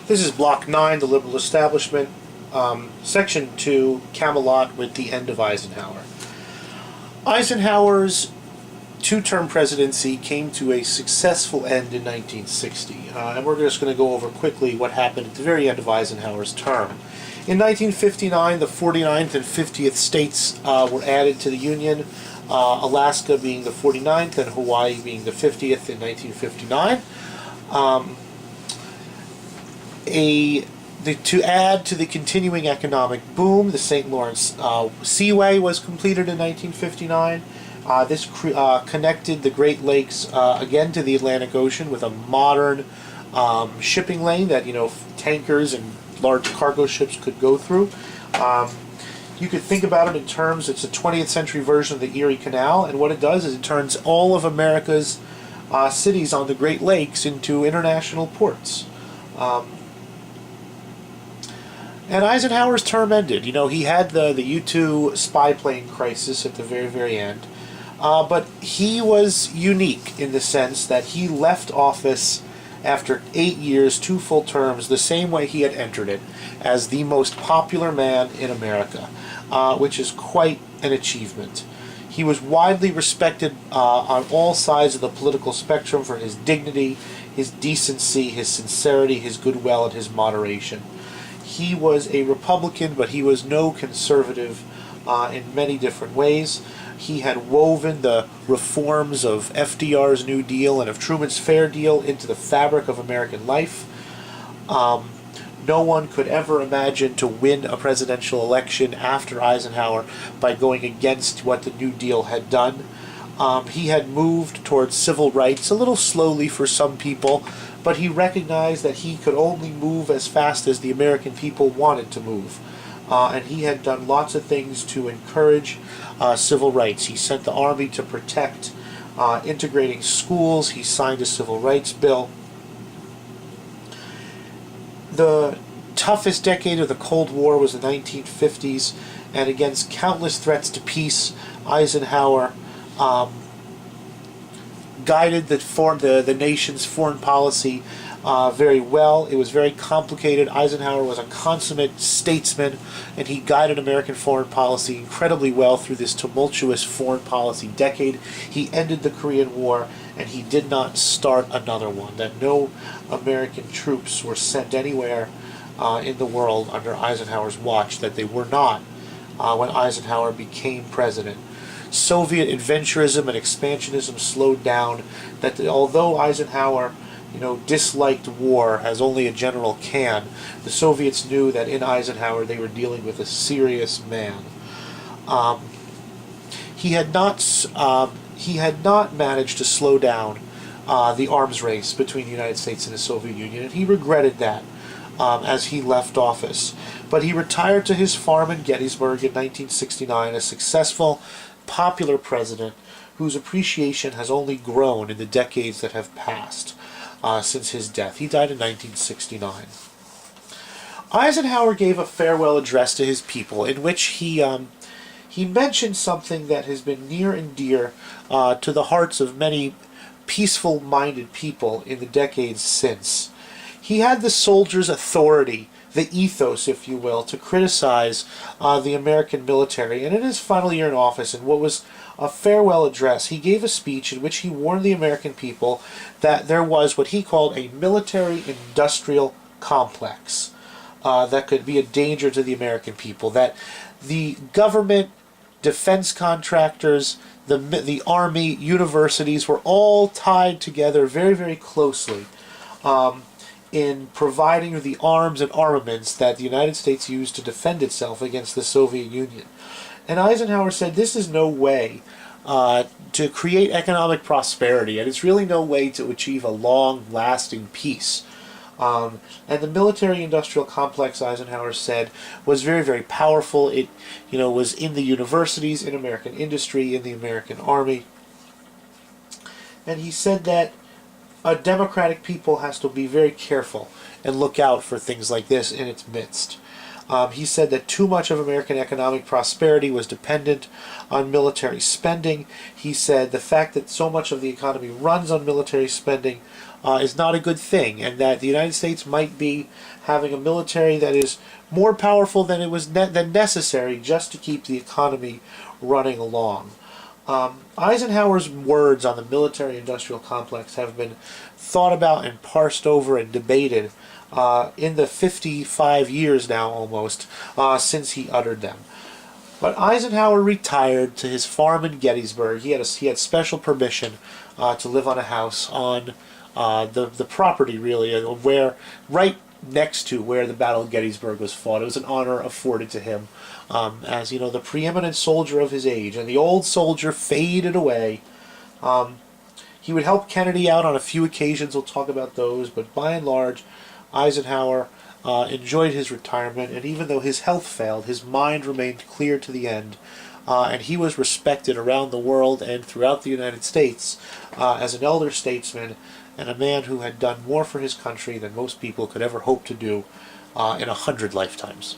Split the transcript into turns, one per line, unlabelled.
This is Block 9, The Liberal Establishment, Section 2, Camelot with the End of Eisenhower. Eisenhower's two-term presidency came to a successful end in 1960, and we're just going to go over quickly what happened at the very end of Eisenhower's term. In 1959, the 49th and 50th states were added to the Union, Alaska being the 49th and Hawaii being the 50th in 1959. To add to the continuing economic boom, the St. Lawrence Seaway was completed in 1959. This connected the Great Lakes again to the Atlantic Ocean with a modern shipping lane that tankers and large cargo ships could go through. You could think about it in terms, it's a 20th century version of the Erie Canal, and what it does is it turns all of America's cities on the Great Lakes into international ports. And Eisenhower's term ended. He had the U-2 spy plane crisis at the very, very end. But he was unique in the sense that he left office after 8 years, 2 full terms, the same way he had entered it, as the most popular man in America, which is quite an achievement. He was widely respected on all sides of the political spectrum for his dignity, his decency, his sincerity, his goodwill, and his moderation. He was a Republican, but he was no conservative in many different ways. He had woven the reforms of FDR's New Deal and of Truman's Fair Deal into the fabric of American life. No one could ever imagine to win a presidential election after Eisenhower by going against what the New Deal had done. He had moved towards civil rights a little slowly for some people, but he recognized that he could only move as fast as the American people wanted to move. And he had done lots of things to encourage civil rights. He sent the Army to protect integrating schools. He signed a civil rights bill. The toughest decade of the Cold War was the 1950s, and against countless threats to peace, Eisenhower guided the nation's foreign policy very well. It was very complicated. Eisenhower was a consummate statesman, and he guided American foreign policy incredibly well through this tumultuous foreign policy decade. He ended the Korean War, and he did not start another one. That no American troops were sent anywhere in the world under Eisenhower's watch, that they were not when Eisenhower became president. Soviet adventurism and expansionism slowed down. That although Eisenhower disliked war as only a general can, the Soviets knew that in Eisenhower they were dealing with a serious man. He had not managed to slow down the arms race between the United States and the Soviet Union, and he regretted that as he left office. But he retired to his farm in Gettysburg in 1969, a successful, popular president whose appreciation has only grown in the decades that have passed since his death. He died in 1969. Eisenhower gave a farewell address to his people in which he mentioned something that has been near and dear to the hearts of many peaceful-minded people in the decades since. He had the soldiers' authority, the ethos, if you will, to criticize the American military. And in his final year in office, in what was a farewell address, he gave a speech in which he warned the American people that there was what he called a military-industrial complex that could be a danger to the American people, that the government, defense contractors, the Army, universities were all tied together very, very closely in providing the arms and armaments that the United States used to defend itself against the Soviet Union. And Eisenhower said this is no way to create economic prosperity, and it's really no way to achieve a long-lasting peace. And the military-industrial complex, Eisenhower said, was very, very powerful. It, was in the universities, in American industry, in the American Army. And he said that a democratic people has to be very careful and look out for things like this in its midst. He said that too much of American economic prosperity was dependent on military spending. He said the fact that so much of the economy runs on military spending is not a good thing, and that the United States might be having a military that is more powerful than it was than necessary just to keep the economy running along. Eisenhower's words on the military-industrial complex have been thought about and parsed over and debated in the 55 years now almost since he uttered them. But Eisenhower retired to his farm in Gettysburg. He had special permission to live on a house on the property, really, where right next to where the Battle of Gettysburg was fought. It was an honor afforded to him as, you know, the preeminent soldier of his age. And the old soldier faded away. He would help Kennedy out on a few occasions. We'll talk about those. But by and large, Eisenhower enjoyed his retirement. And even though his health failed, his mind remained clear to the end. And he was respected around the world and throughout the United States as an elder statesman and a man who had done more for his country than most people could ever hope to do in 100 lifetimes.